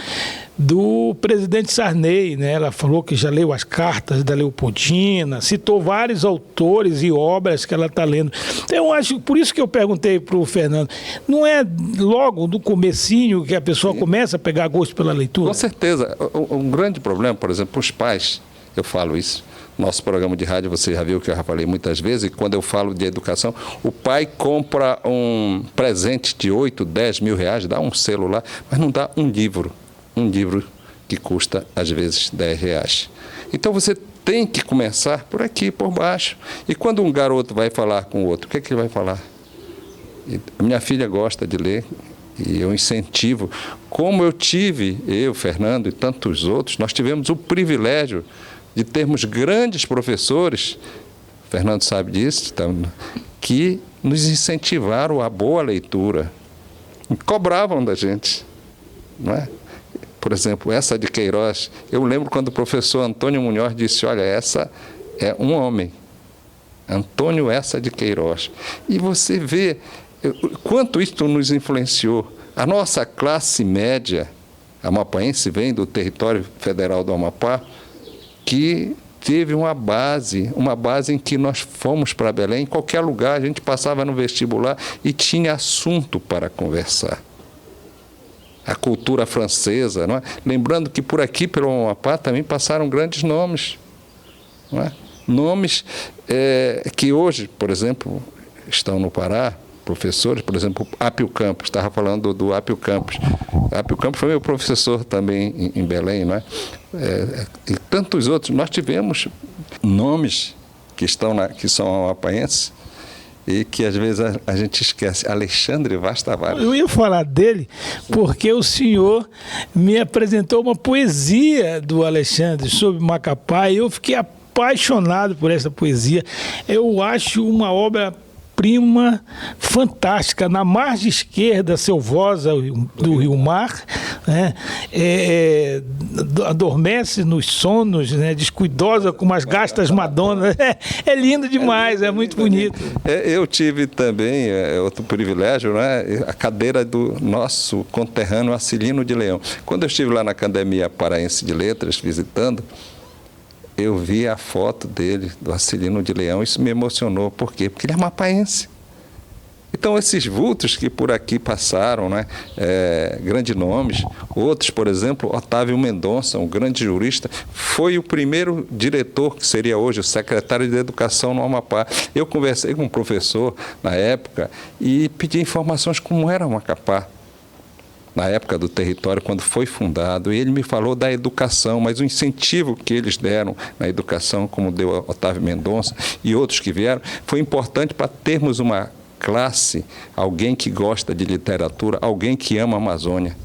do presidente Sarney, né? Ela falou que já leu as cartas da Leopoldina, citou vários autores e obras que ela está lendo. Eu acho, por isso que eu perguntei para o Fernando, não é logo no comecinho que a pessoa começa a pegar gosto pela leitura? Com certeza. Um grande problema, por exemplo, para os pais, eu falo isso. Nosso programa de rádio, você já viu que eu já falei muitas vezes, e quando eu falo de educação, o pai compra um presente de 8, 10 mil reais, dá um celular, mas não dá um livro que custa, às vezes, 10 reais. Então, você tem que começar por aqui, por baixo. E quando um garoto vai falar com o outro, o que é que ele vai falar? A minha filha gosta de ler, e eu incentivo. Como eu, Fernando e tantos outros, nós tivemos o privilégio de termos grandes professores, o Fernando sabe disso, que nos incentivaram a boa leitura, e cobravam da gente, não é? Por exemplo, essa de Queiroz, eu lembro quando o professor Antônio Munhoz disse, olha, essa é um homem, Antônio Essa de Queiroz. E você vê quanto isso nos influenciou. A nossa classe média amapaense vem do território federal do Amapá, que teve uma base em que nós fomos para Belém, em qualquer lugar, a gente passava no vestibular e tinha assunto para conversar. A cultura francesa, não é? Lembrando que por aqui, pelo Amapá, também passaram grandes nomes. Não é? Nomes que hoje, por exemplo, estão no Pará, professores, por exemplo, Apio Campos, estava falando do Apio Campos. Apio Campos foi meu professor também em Belém, não é? E tantos outros. Nós tivemos nomes que são amapaenses e que às vezes a gente esquece. Alexandre Vaz Tavares. Eu ia falar dele porque o senhor me apresentou uma poesia do Alexandre sobre Macapá e eu fiquei apaixonado por essa poesia. Eu acho uma obra-prima fantástica. Na margem esquerda selvosa do Rio Mar, né, adormece nos sonos, né, descuidosa como as gastas madonas. É lindo demais, é muito bonito. Eu tive também outro privilégio, né, a cadeira do nosso conterrâneo Acilino de Leão. Quando eu estive lá na Academia Paraense de Letras, visitando, eu vi a foto dele, do Acilino de Leão, isso me emocionou. Por quê? Porque ele é amapaense. Então, esses vultos que por aqui passaram, né, grandes nomes, outros, por exemplo, Otávio Mendonça, um grande jurista, foi o primeiro diretor, que seria hoje o secretário de Educação no Amapá. Eu conversei com um professor na época e pedi informações como era o Macapá, na época do território, quando foi fundado, e ele me falou da educação, mas o incentivo que eles deram na educação, como deu Otávio Mendonça e outros que vieram, foi importante para termos uma classe, alguém que gosta de literatura, alguém que ama a Amazônia.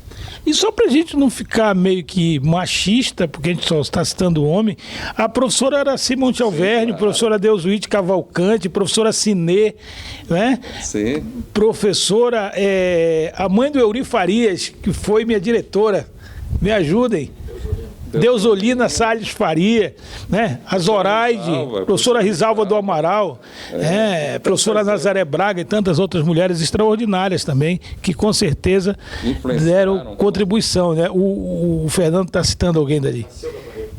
E só para a gente não ficar meio que machista, porque a gente só está citando o homem, a professora Araci Monte Alverne, professora Deusuíte Cavalcante, professora Cinê, né? Sim. Professora, a mãe do Euri Farias, que foi minha diretora, me ajudem. Deusolina Salles Faria, né? A Zoraide, professora Risalva do Amaral, professora Nazaré Braga e tantas outras mulheres extraordinárias também, que com certeza deram contribuição, né? O Fernando está citando alguém dali.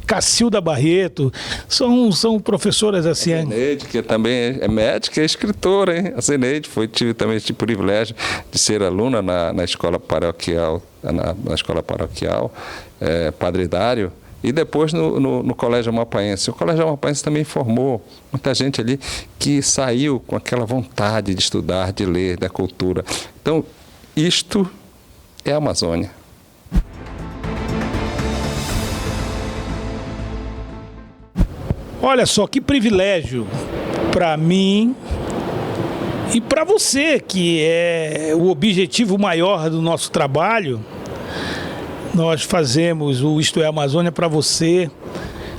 Cacilda Barreto, são professoras assim. A Zeneide, que também é médica e escritora, hein? A Zeneide tive também esse privilégio de ser aluna na escola paroquial, na escola paroquial, Padre Dário, e depois no Colégio Amapaense. O Colégio Amapaense também formou muita gente ali que saiu com aquela vontade de estudar, de ler, da cultura. Então, isto é a Amazônia. Olha só que privilégio para mim e para você, que é o objetivo maior do nosso trabalho. Nós fazemos o Isto é Amazônia para você,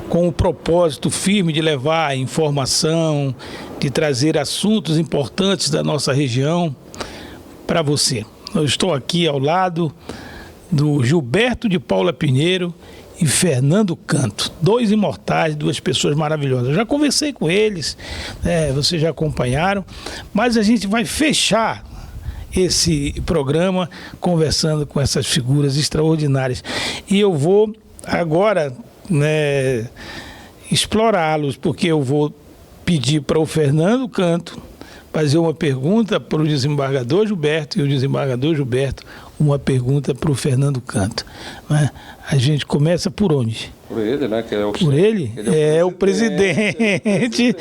com o propósito firme de levar informação, de trazer assuntos importantes da nossa região para você. Eu estou aqui ao lado do Gilberto de Paula Pinheiro e Fernando Canto, dois imortais, duas pessoas maravilhosas. Eu já conversei com eles, vocês já acompanharam, mas a gente vai fechar esse programa conversando com essas figuras extraordinárias. E eu vou agora, explorá-los, porque eu vou pedir para o Fernando Canto fazer uma pergunta para o desembargador Gilberto, e o desembargador Gilberto uma pergunta para o Fernando Canto. Né? A gente começa por onde? Por ele, né? Que é o Por ele? É o presidente.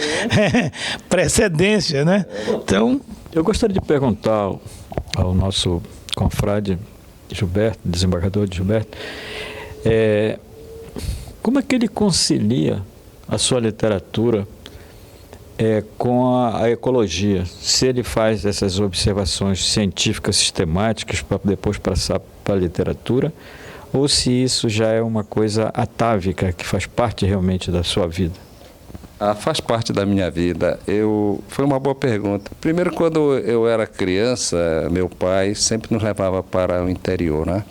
Precedência, né? Então, eu gostaria de perguntar ao nosso confrade Gilberto, desembargador Gilberto, como é que ele concilia a sua literatura com a ecologia? Se ele faz essas observações científicas sistemáticas para depois passar para a literatura, ou se isso já é uma coisa atávica, que faz parte realmente da sua vida? Faz parte da minha vida. Foi uma boa pergunta. Primeiro, quando eu era criança, meu pai sempre nos levava para o interior, né?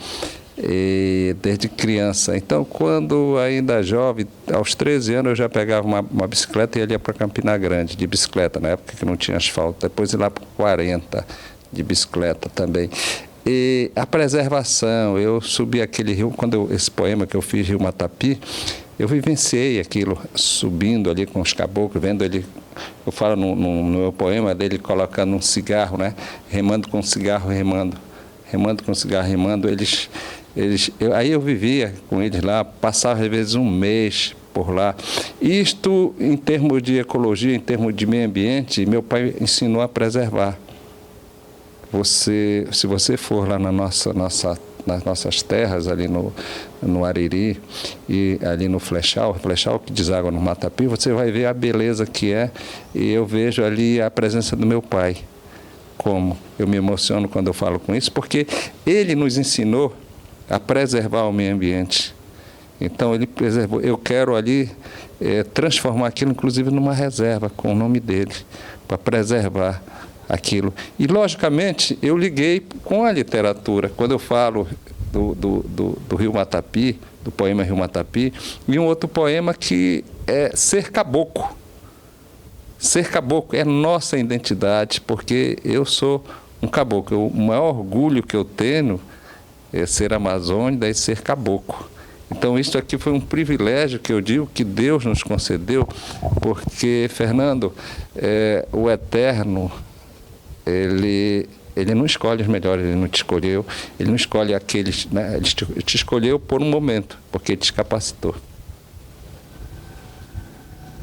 E desde criança. Então, quando ainda jovem, aos 13 anos, eu já pegava uma bicicleta e ia para Campina Grande de bicicleta, na época que não tinha asfalto. Depois ia lá para 40 de bicicleta também. E a preservação, eu subi aquele rio, esse poema que eu fiz, Rio Matapi, eu vivenciei aquilo, subindo ali com os caboclos, vendo ele, eu falo no meu poema dele colocando um cigarro, né? Remando com cigarro, remando com cigarro, remando. Aí eu vivia com eles lá, passava às vezes um mês por lá. Isto, em termos de ecologia, em termos de meio ambiente, meu pai ensinou a preservar. Se você for lá nas nossas terras, ali no Ariri e ali no Flechal que deságua no Matapi, você vai ver a beleza que é, e eu vejo ali a presença do meu pai. Como eu me emociono quando eu falo com isso, porque ele nos ensinou a preservar o meio ambiente. Então ele preservou. Eu quero ali transformar aquilo, inclusive, numa reserva com o nome dele, para preservar aquilo. E, logicamente, eu liguei com a literatura. Quando eu falo do Rio Matapi, do poema Rio Matapi, e um outro poema que é Ser Caboclo. Ser caboclo é nossa identidade, porque eu sou um caboclo. O maior orgulho que eu tenho é ser amazônico e ser caboclo. Então, isso aqui foi um privilégio que eu digo que Deus nos concedeu, porque, Fernando, o Eterno, ele não escolhe os melhores, ele não te escolheu, ele não escolhe aqueles, né? Ele te escolheu por um momento, porque ele te capacitou.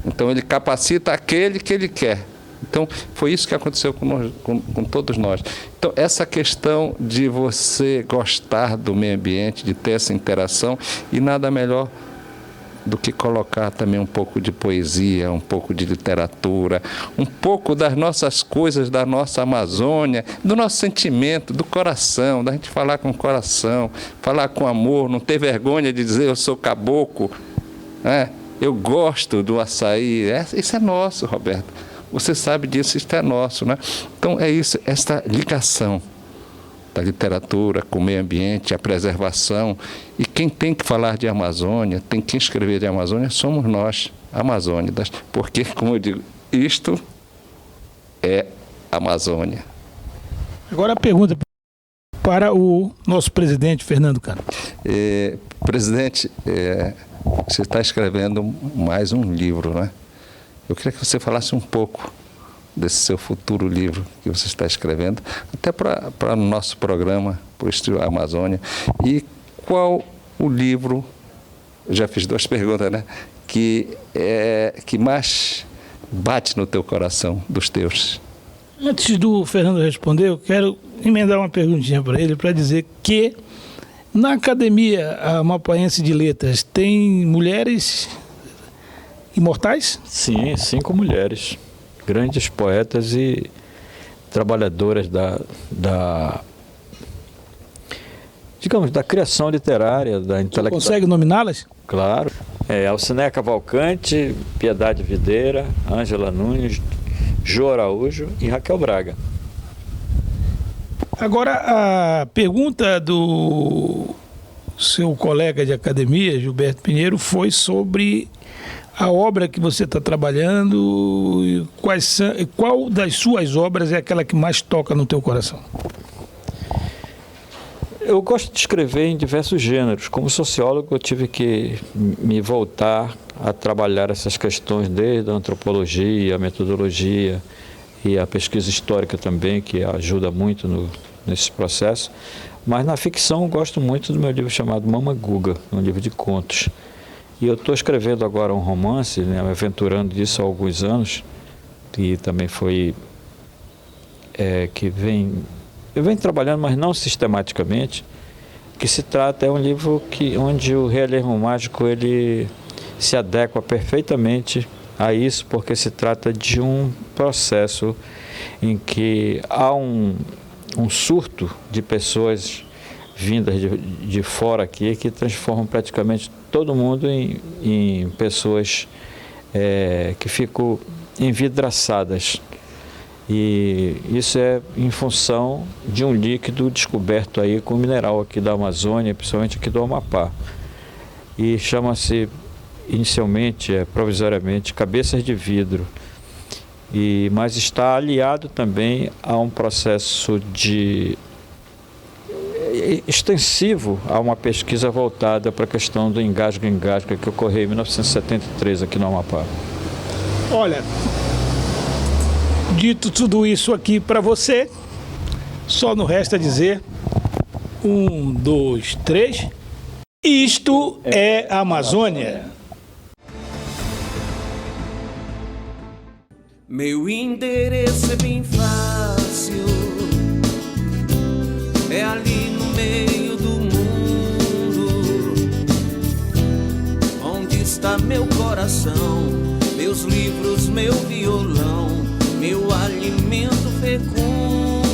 Então, ele capacita aquele que ele quer. Então, foi isso que aconteceu com todos nós. Então, essa questão de você gostar do meio ambiente, de ter essa interação, e nada melhor do que colocar também um pouco de poesia, um pouco de literatura, um pouco das nossas coisas, da nossa Amazônia, do nosso sentimento, do coração, da gente falar com o coração, falar com amor, não ter vergonha de dizer eu sou caboclo, né? Eu gosto do açaí. Isso é nosso, Roberto. Você sabe disso, isso é nosso, né? Então é isso, essa ligação da literatura com o meio ambiente, a preservação. E quem tem que falar de Amazônia, tem que escrever de Amazônia, somos nós, amazônidas. Porque, como eu digo, isto é Amazônia. Agora a pergunta para o nosso presidente, Fernando Canto. Presidente, você está escrevendo mais um livro, né? Eu queria que você falasse um pouco desse seu futuro livro que você está escrevendo, até para o nosso programa, para o Estilo Amazônia. E qual o livro, já fiz 2 perguntas, né? Que mais bate no teu coração, dos teus? Antes do Fernando responder, eu quero emendar uma perguntinha para ele, para dizer que na Academia Amapaiense de Letras tem mulheres imortais? Sim, 5 mulheres, grandes poetas e trabalhadoras digamos, da criação literária, da intelectual. Consegue nominá-las? Claro. Alcinéia Cavalcante, Piedade Videira, Ângela Nunes, Jô Araújo e Raquel Braga. Agora, a pergunta do seu colega de academia, Gilberto Pinheiro, foi sobre a obra que você está trabalhando e qual das suas obras é aquela que mais toca no teu coração? Eu gosto de escrever em diversos gêneros. Como sociólogo, eu tive que me voltar a trabalhar essas questões desde a antropologia, a metodologia e a pesquisa histórica também, que ajuda muito nesse processo. Mas na ficção eu gosto muito do meu livro chamado Mama Guga, um livro de contos. E eu estou escrevendo agora um romance, né, me aventurando disso há alguns anos, que também foi... eu venho trabalhando, mas não sistematicamente, que se trata, é um livro onde o realismo mágico ele se adequa perfeitamente a isso, porque se trata de um processo em que há um surto de pessoas vindas de fora aqui que transformam praticamente todo mundo em pessoas que ficam envidraçadas. E isso é em função de um líquido descoberto aí com mineral aqui da Amazônia, principalmente aqui do Amapá. E chama-se inicialmente, provisoriamente, cabeças de vidro. Mas está aliado também a um processo extensivo a uma pesquisa voltada para a questão do engasgo-engasga que ocorreu em 1973 aqui no Amapá. Olha, dito tudo isso aqui para você, só não resta dizer 1, 2, 3. Isto é a Amazônia. Meu endereço é bem fácil, é ali no meio do mundo, onde está meu coração, meus livros, meu violão, meu alimento fecundo.